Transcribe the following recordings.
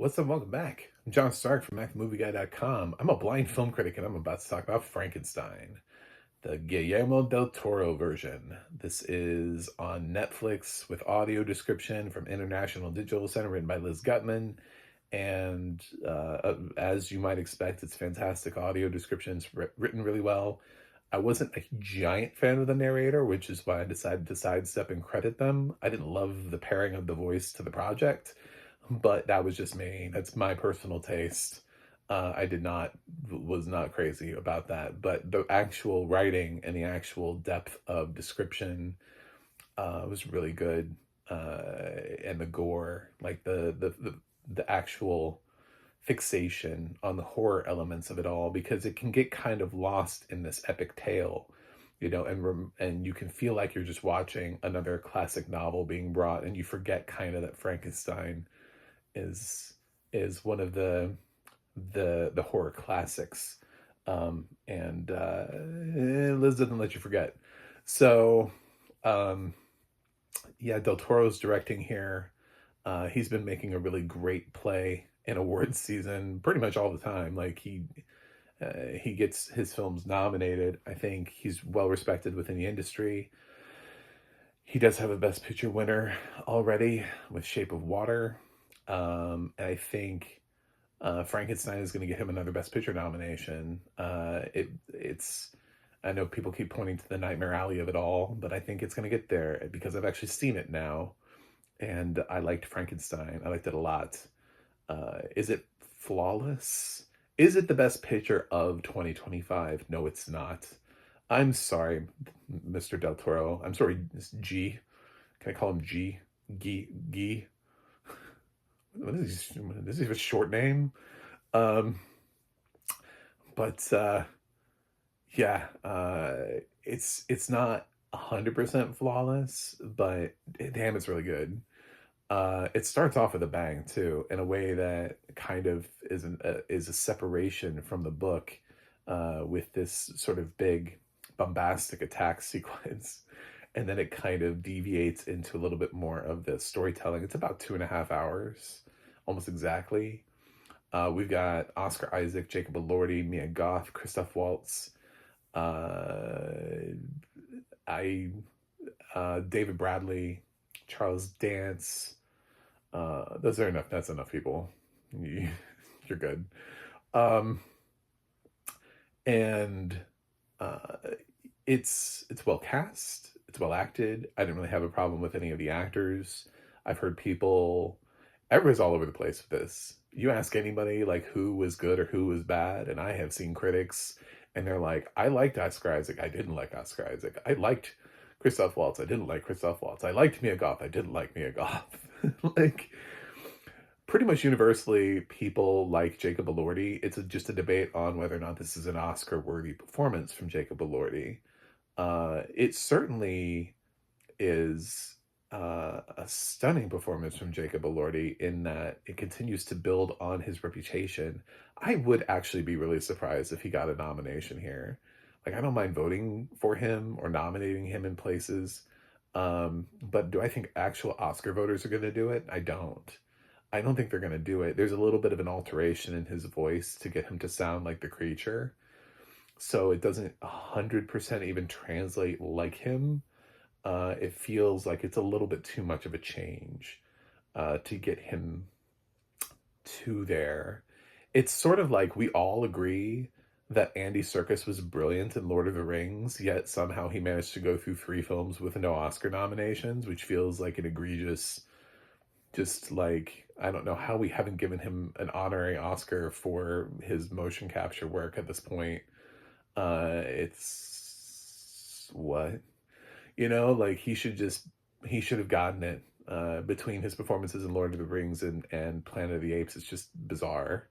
What's up? Welcome back. I'm John Stark from MacTheMovieGuy.com. I'm a blind film critic, and I'm about to talk about Frankenstein, the Guillermo Del Toro version. This is on Netflix with audio description from International Digital Center, written by Liz Gutman. And as you might expect, it's fantastic audio descriptions, written really well. I wasn't a giant fan of the narrator, which is why I decided to sidestep and credit them. I didn't love the pairing of the voice to the project, but that was just me. That's my personal taste. Was not crazy about that, but the actual writing and the actual depth of description was really good, and the gore, like the actual fixation on the horror elements of it all, because it can get kind of lost in this epic tale, and you can feel like you're just watching another classic novel being brought, and you forget kind of that Frankenstein is one of the horror classics, and Liz doesn't let you forget. So, yeah, Del Toro's directing here. He's been making a really great play in awards season pretty much all the time. Like he gets his films nominated. I think he's well respected within the industry. He does have a Best Picture winner already with Shape of Water. And I think Frankenstein is going to get him another Best Picture nomination. It's I know people keep pointing to the Nightmare Alley of it all, but I think it's going to get there because I've actually seen it now, and I liked Frankenstein. I liked it a lot. Is it flawless? Is it the best picture of 2025? No, it's not. I'm sorry, Mr. Del Toro. I'm sorry, G. Can I call him G? G? What is this? Is a short name? Um, but yeah, it's not 100% flawless, but damn, it's really good. It starts off with a bang too, in a way that kind of is a separation from the book, with this sort of big bombastic attack sequence, and then it kind of deviates into a little bit more of the storytelling. It's about 2.5 hours, almost exactly. We've got Oscar Isaac, Jacob Elordi, Mia Goth, Christoph Waltz, uh, I David Bradley, Charles Dance. Those are enough. That's enough people. You're good. Um, and uh, it's well cast. It's well acted. I didn't really have a problem with any of the actors. I've heard people, everybody's all over the place with this. You ask anybody like who was good or who was bad, and I have seen critics, and they're like, I liked Oscar Isaac. I didn't like Oscar Isaac. I liked Christoph Waltz. I didn't like Christoph Waltz. I liked Mia Goth. I didn't like Mia Goth. Like, pretty much universally, people like Jacob Elordi. It's just a debate on whether or not this is an Oscar-worthy performance from Jacob Elordi. It certainly is a stunning performance from Jacob Elordi, in that it continues to build on his reputation. I would actually be really surprised if he got a nomination here. Like, I don't mind voting for him or nominating him in places. But do I think actual Oscar voters are going to do it? I don't. I don't think they're going to do it. There's a little bit of an alteration in his voice to get him to sound like the creature. So it doesn't 100% even translate like him. It feels like it's a little bit too much of a change to get him to there. It's sort of like we all agree that Andy Serkis was brilliant in Lord of the Rings, yet somehow he managed to go through 3 films with no Oscar nominations, which feels like an egregious, just like, I don't know how we haven't given him an honorary Oscar for his motion capture work at this point. It's what? Like, he should have gotten it. Between his performances in Lord of the Rings and Planet of the Apes, it's just bizarre.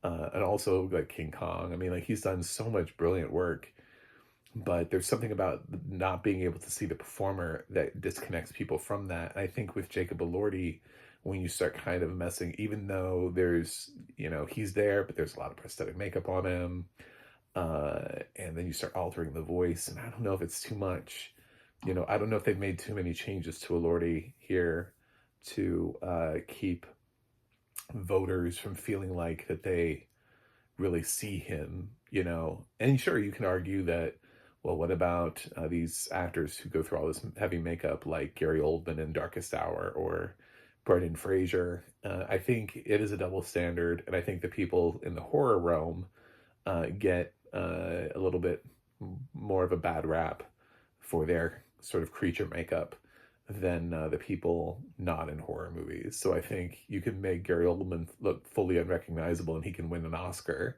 And also like King Kong. I mean, like, he's done so much brilliant work, but there's something about not being able to see the performer that disconnects people from that. And I think with Jacob Elordi, when you start kind of messing, even though he's there, but there's a lot of prosthetic makeup on him, and then you start altering the voice, and I don't know if it's too much. I don't know if they've made too many changes to Elordi here to keep voters from feeling like that they really see him, you know. And sure, you can argue that, well, what about these actors who go through all this heavy makeup, like Gary Oldman in Darkest Hour or Brendan Fraser? I think it is a double standard, and I think the people in the horror realm get a little bit more of a bad rap for their sort of creature makeup than the people not in horror movies. So I think you can make Gary Oldman look fully unrecognizable and he can win an Oscar.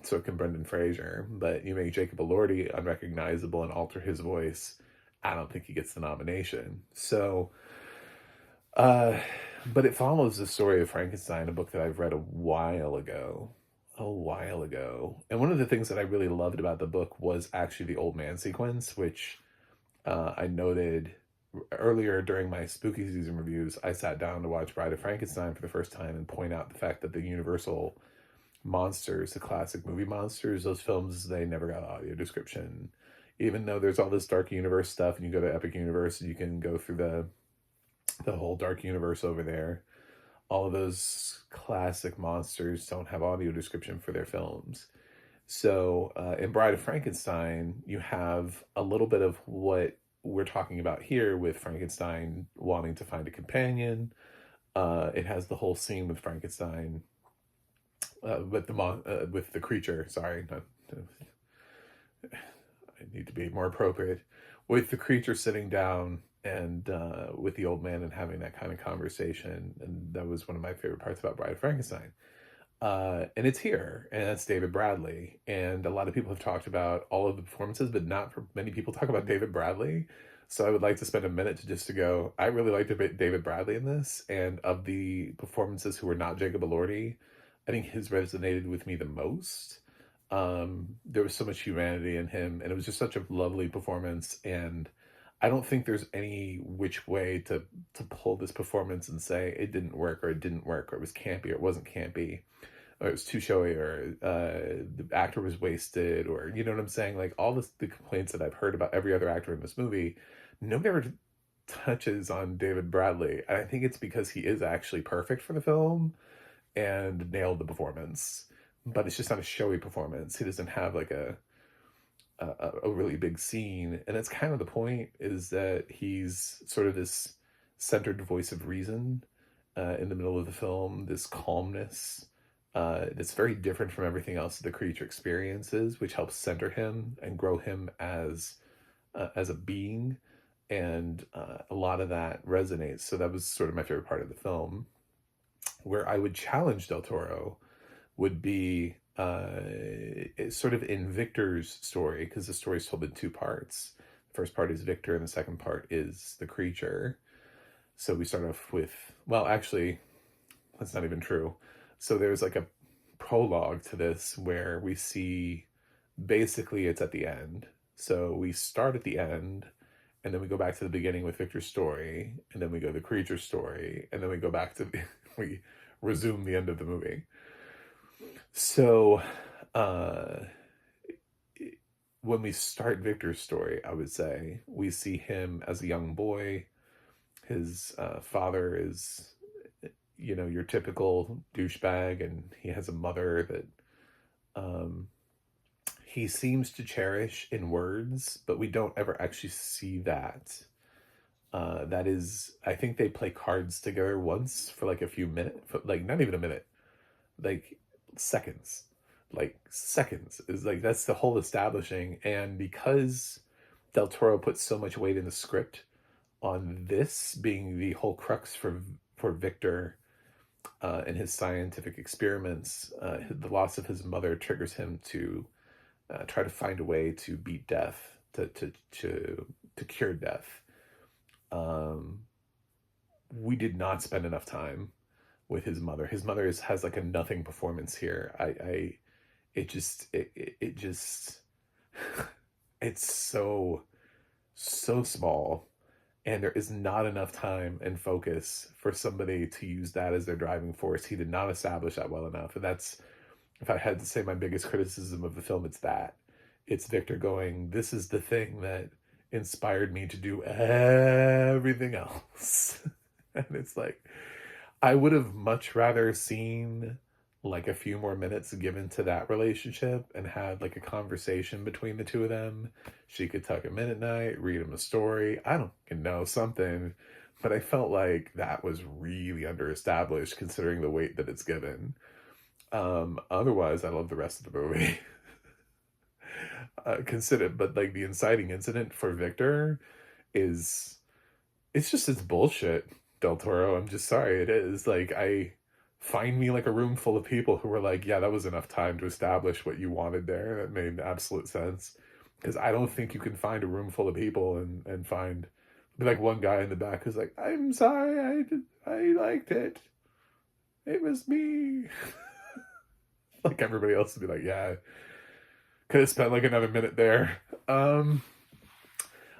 So can Brendan Fraser. But you make Jacob Elordi unrecognizable and alter his voice, I don't think he gets the nomination. So, but it follows the story of Frankenstein, a book that I've read a while ago. And one of the things that I really loved about the book was actually the old man sequence, which I noted earlier during my spooky season reviews. I sat down to watch Bride of Frankenstein for the first time and point out the fact that the Universal monsters, the classic movie monsters, those films, they never got audio description. Even though there's all this Dark Universe stuff, and you go to Epic Universe, and you can go through the whole Dark Universe over there. All of those classic monsters don't have audio description for their films. So in Bride of Frankenstein, you have a little bit of what we're talking about here with Frankenstein wanting to find a companion. It has the whole scene with Frankenstein, with the creature. Sorry, I need to be more appropriate. With the creature sitting down and with the old man and having that kind of conversation, and that was one of my favorite parts about Bride of Frankenstein. And it's here, and that's David Bradley. And a lot of people have talked about all of the performances, but not for many people talk about David Bradley. So I would like to spend a minute to go, I really liked David Bradley in this, and of the performances who were not Jacob Elordi, I think his resonated with me the most. There was so much humanity in him, and it was just such a lovely performance. And I don't think there's any which way to pull this performance and say it didn't work, or it didn't work, or it was campy, or it wasn't campy, or it was too showy, or the actor was wasted, or you know what I'm saying? Like all the complaints that I've heard about every other actor in this movie, nobody ever touches on David Bradley. And I think it's because he is actually perfect for the film and nailed the performance. But it's just not a showy performance. He doesn't have like a really big scene, and that's kind of the point, is that he's sort of this centered voice of reason in the middle of the film, this calmness that's very different from everything else that the creature experiences, which helps center him and grow him as a being. And a lot of that resonates. So that was sort of my favorite part of the film. Where I would challenge Del Toro would be sort of in Victor's story, because the story is told in two parts. The first part is Victor, and the second part is the creature. So we start off with, well, actually, that's not even true. So there's like a prologue to this where we see, basically it's at the end. So we start at the end, and then we go back to the beginning with Victor's story, and then we go to the creature's story, and then we go back to we resume the end of the movie. So when we start Victor's story, I would say we see him as a young boy. His father is, you know, your typical douchebag, and he has a mother that he seems to cherish in words, but we don't ever actually see that. That is, I think they play cards together once for like a few minutes, like not even a minute, like seconds. Like seconds is like, that's the whole establishing. And because Del Toro put so much weight in the script on this being the whole crux for Victor and his scientific experiments, the loss of his mother triggers him to try to find a way to beat death, to cure death. We did not spend enough time with his mother. His mother has like a nothing performance here. It just it's so small, and there is not enough time and focus for somebody to use that as their driving force. He did not establish that well enough. And that's, if I had to say my biggest criticism of the film, it's that. It's Victor going, this is the thing that inspired me to do everything else. And it's like, I would have much rather seen like a few more minutes given to that relationship and had like a conversation between the two of them. She could tuck him in at night, read him a story. I don't know, something. But I felt like that was really underestablished considering the weight that it's given. Otherwise, I love the rest of the movie. Consider, but like the inciting incident for Victor is, it's bullshit, Del Toro. I'm just sorry, it is. Like, I find me like a room full of people who were like, yeah, that was enough time to establish what you wanted there. That made absolute sense. Because I don't think you can find a room full of people and find, be like one guy in the back who's like, I'm sorry, I liked it. It was me. Like everybody else would be like, yeah, could have spent like another minute there. I'm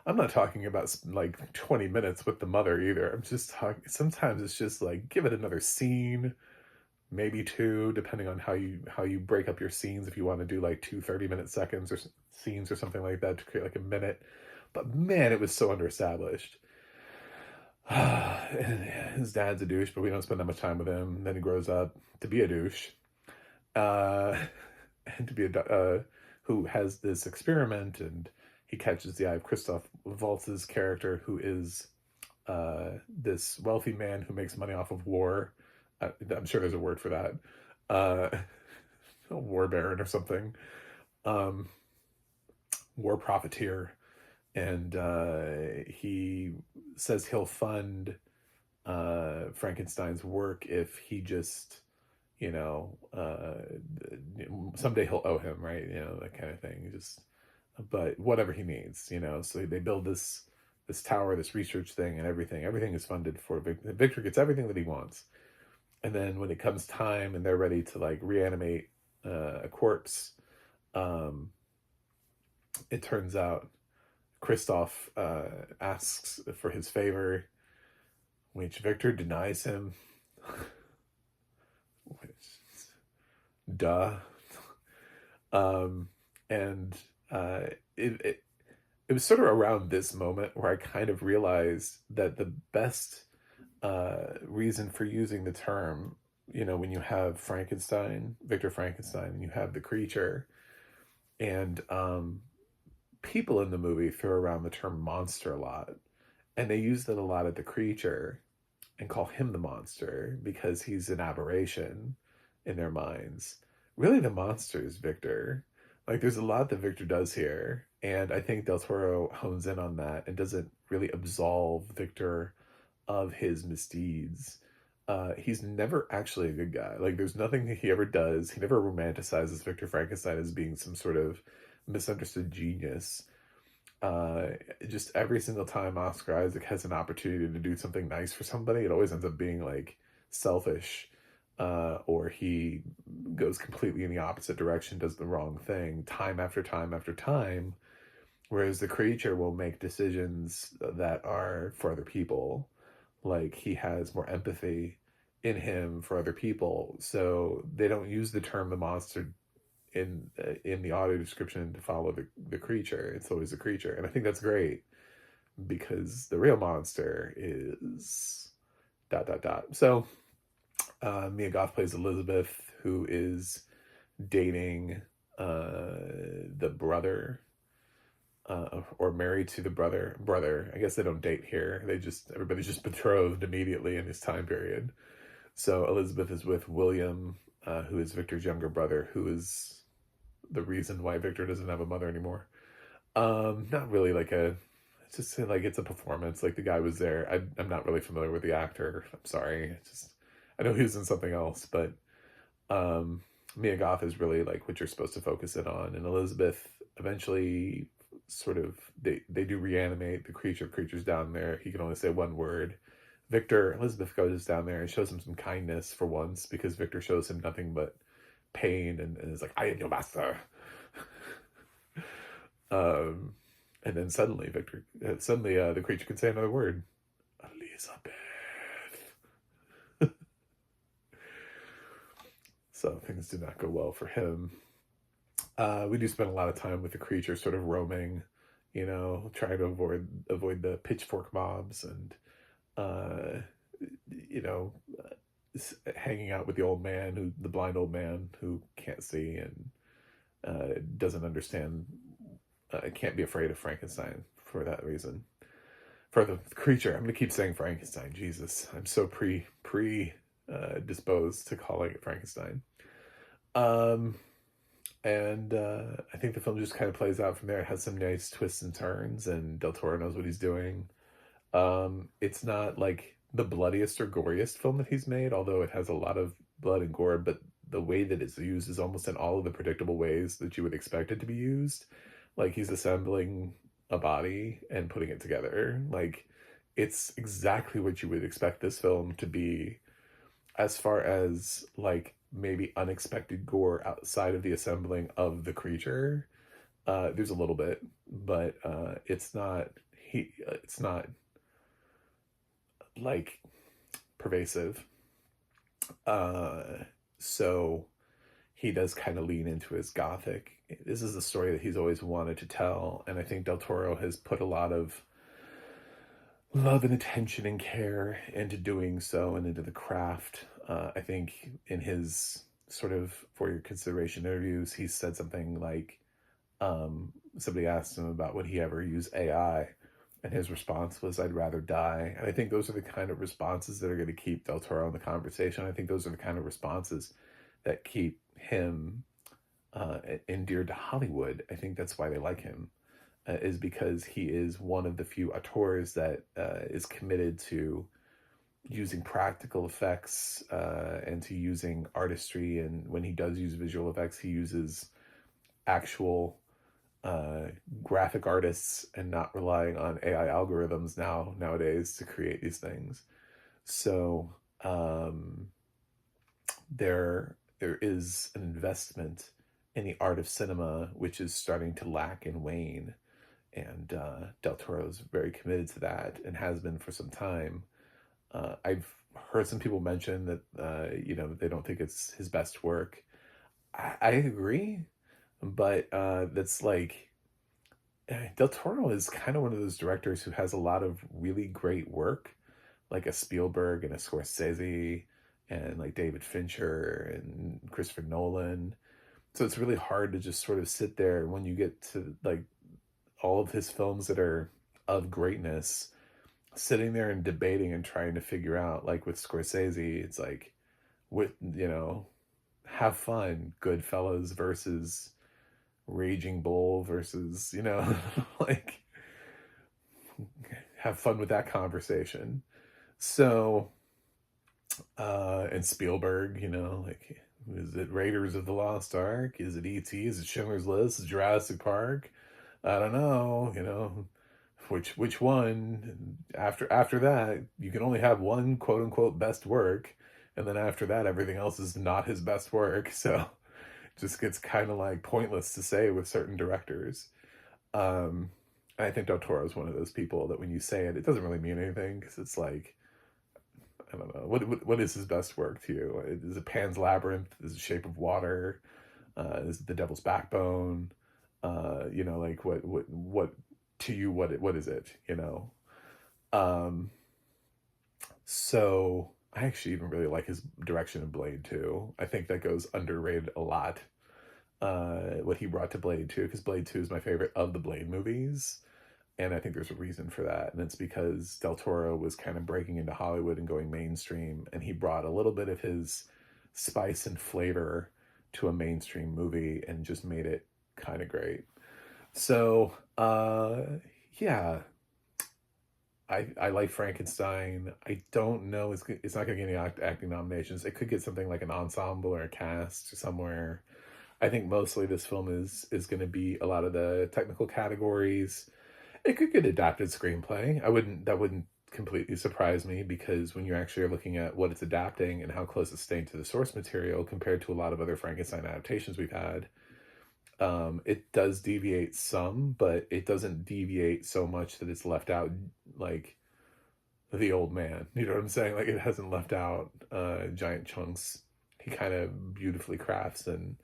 not talking about like 20 minutes with the mother either. I'm just talking, sometimes it's just like give it another scene, maybe two, depending on how you break up your scenes. If you want to do like 2 30-minute seconds or scenes or something like that to create like a minute. But man, it was so underestablished. And his dad's a douche, but we don't spend that much time with him. Then he grows up to be a douche, uh, and to be a who has this experiment, and he catches the eye of Christoph Waltz's character, who is this wealthy man who makes money off of war. I'm sure there's a word for that. A war baron or something. Um, War profiteer. And he says he'll fund Frankenstein's work if he just, you know, someday he'll owe him, right? You know, that kind of thing. Just, but whatever he needs, you know. So they build this tower, this research thing, and everything is funded for Victor. Victor gets everything that he wants, and then when it comes time and they're ready to like reanimate a corpse, it turns out Christoph asks for his favor, which Victor denies him. Which, duh. And it was sort of around this moment where I kind of realized that the best reason for using the term, you know, when you have Victor Frankenstein, and you have the creature, and people in the movie throw around the term monster a lot, and they use that a lot at the creature and call him the monster because he's an aberration in their minds. Really, the monster is Victor. Like, there's a lot that Victor does here, and I think Del Toro hones in on that and doesn't really absolve Victor of his misdeeds. He's never actually a good guy. Like, there's nothing that he ever does. He never romanticizes Victor Frankenstein as being some sort of misunderstood genius. Just every single time Oscar Isaac has an opportunity to do something nice for somebody, it always ends up being like selfish, or he goes completely in the opposite direction, does the wrong thing time after time after time. Whereas the creature will make decisions that are for other people. Like, he has more empathy in him for other people. So they don't use the term the monster in the audio description to follow the creature. It's always the creature, and I think that's great because the real monster is ... So Mia Goth plays Elizabeth, who is dating the brother, or married to the brother. I guess they don't date here. Everybody's just betrothed immediately in this time period. So Elizabeth is with William, who is Victor's younger brother, who is the reason why Victor doesn't have a mother anymore. Not really it's just like it's a performance. Like, the guy was there. I'm not really familiar with the actor. I'm sorry. I know he was in something else, but Mia Goth is really like what you're supposed to focus in on. And Elizabeth eventually sort of, they do reanimate the creature. Creature's down there. He can only say one word. Elizabeth goes down there and shows him some kindness for once, because Victor shows him nothing but pain and is like, I am your master. And then suddenly the creature can say another word. Elizabeth. So things did not go well for him. We do spend a lot of time with the creature sort of roaming, you know, trying to avoid the pitchfork mobs, and you know, hanging out with the old man, the blind old man who can't see and doesn't understand, can't be afraid of Frankenstein for that reason. For the creature, I'm gonna keep saying Frankenstein. Jesus, I'm so disposed to calling it Frankenstein. Um, and I think the film just kind of plays out from there. It has some nice twists and turns, and Del Toro knows what he's doing. It's not like the bloodiest or goriest film that he's made, although it has a lot of blood and gore, but the way that it's used is almost in all of the predictable ways that you would expect it to be used. Like he's assembling a body and putting it together. Like it's exactly what you would expect this film to be, as far as like maybe unexpected gore outside of the assembling of the creature. There's a little bit, but it's not like pervasive. So he does kind of lean into his gothic. This is a story that he's always wanted to tell, and I think Del Toro has put a lot of love and attention and care into doing so and into the craft. I think in his sort of for your consideration interviews, he said something like, somebody asked him about would he ever use AI, and his response was, "I'd rather die." And I think those are the kind of responses that are going to keep Del Toro in the conversation. I think those are the kind of responses that keep him endeared to Hollywood. I think that's why they like him, is because he is one of the few auteurs that is committed to using practical effects and to using artistry. And when he does use visual effects, he uses actual graphic artists and not relying on AI algorithms nowadays to create these things. So there is an investment in the art of cinema which is starting to lack and wane, and Del Toro is very committed to that and has been for some time. I've heard some people mention that they don't think it's his best work. I agree, but that's like Del Toro is kind of one of those directors who has a lot of really great work, like a Spielberg and a Scorsese and like David Fincher and Christopher Nolan. So it's really hard to just sort of sit there when you get to like all of his films that are of greatness, sitting there and debating and trying to figure out, like with Scorsese, it's like, with, have fun, Goodfellas versus Raging Bull versus, like, have fun with that conversation. So, and Spielberg, like, is it Raiders of the Lost Ark? Is it E.T.? Is it Schindler's List? Is it Jurassic Park? I don't know, which one. After that, you can only have one quote unquote best work, and then after that, everything else is not his best work. So it just gets kind of like pointless to say with certain directors. I think Del Toro is one of those people that when you say it, it doesn't really mean anything, because it's like, I don't know, what is his best work to you? Is it Pan's Labyrinth? Is it Shape of Water? Is it The Devil's Backbone? Like what to you, what is it? So I actually even really like his direction in Blade 2. I think that goes underrated a lot. What he brought to Blade 2, because Blade 2 is my favorite of the Blade movies. And I think there's a reason for that. And it's because Del Toro was kind of breaking into Hollywood and going mainstream. And he brought a little bit of his spice and flavor to a mainstream movie and just made it kind of great. So, yeah, I like Frankenstein. I don't know. It's not going to get any acting nominations. It could get something like an ensemble or a cast somewhere. I think mostly this film is going to be a lot of the technical categories. It could get adapted screenplay. That wouldn't completely surprise me, because when you actually are looking at what it's adapting and how close it's staying to the source material compared to a lot of other Frankenstein adaptations we've had, it does deviate some, but it doesn't deviate so much that it's left out like the old man. You know what I'm saying? Like it hasn't left out giant chunks. He kind of beautifully crafts and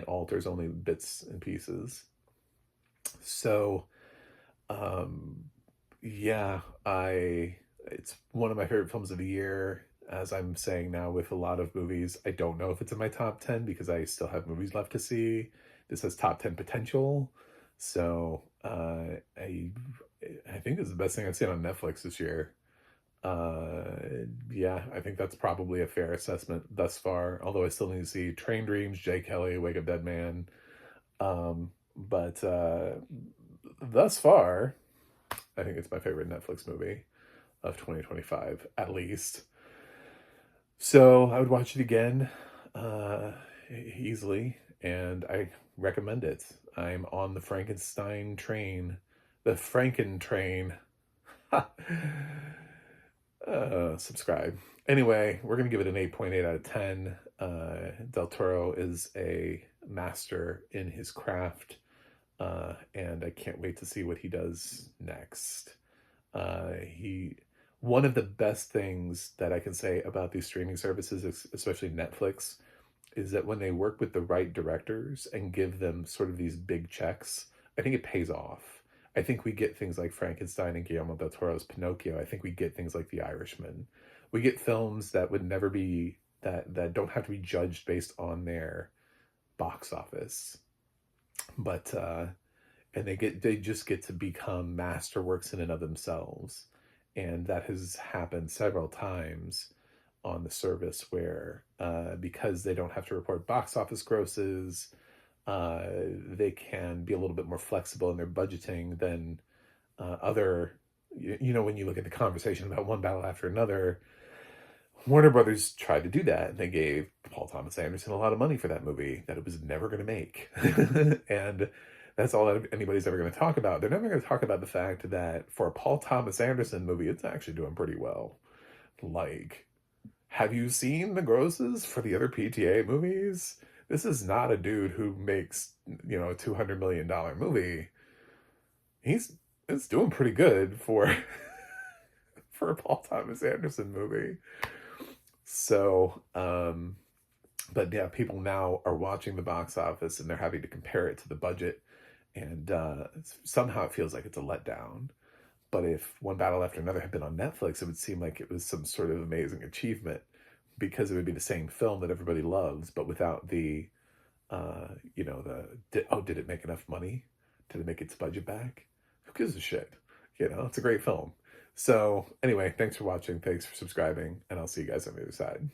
alters only bits and pieces. So yeah, it's one of my favorite films of the year. as I'm saying now with a lot of movies, I don't know if it's in my top 10 because I still have movies left to see. This has top 10 potential. So I think this is the best thing I've seen on Netflix this year. Yeah, I think that's probably a fair assessment thus far. Although I still need to see Train Dreams, Jay Kelly, Wake Up Dead Man. But thus far, I think it's my favorite Netflix movie of 2025, at least. So I would watch it again easily, and I recommend it. I'm on the Frankenstein train. The Franken train. Subscribe. Anyway, we're going to give it an 8.8 out of 10. Del Toro is a master in his craft, and I can't wait to see what he does next. One of the best things that I can say about these streaming services, especially Netflix, is that when they work with the right directors and give them sort of these big checks, I think it pays off. I think we get things like Frankenstein and Guillermo Del Toro's Pinocchio. I think we get things like The Irishman. We get films that would never be, that don't have to be judged based on their box office. But, and they just get to become masterworks in and of themselves. And that has happened several times on the service where, because they don't have to report box office grosses, they can be a little bit more flexible in their budgeting than other, when you look at the conversation about One Battle After Another, Warner Brothers tried to do that, and they gave Paul Thomas Anderson a lot of money for that movie that it was never going to make. And that's all that anybody's ever going to talk about. They're never going to talk about the fact that for a Paul Thomas Anderson movie, it's actually doing pretty well. Like, have you seen the grosses for the other PTA movies? This is not a dude who makes, a $200 million movie. It's doing pretty good for for a Paul Thomas Anderson movie. So, but yeah, people now are watching the box office and they're having to compare it to the budget. And somehow it feels like it's a letdown. But if One Battle After Another had been on Netflix, it would seem like it was some sort of amazing achievement because it would be the same film that everybody loves, but without the, did it make enough money? Did it make its budget back? Who gives a shit? It's a great film. So anyway, thanks for watching. Thanks for subscribing. And I'll see you guys on the other side.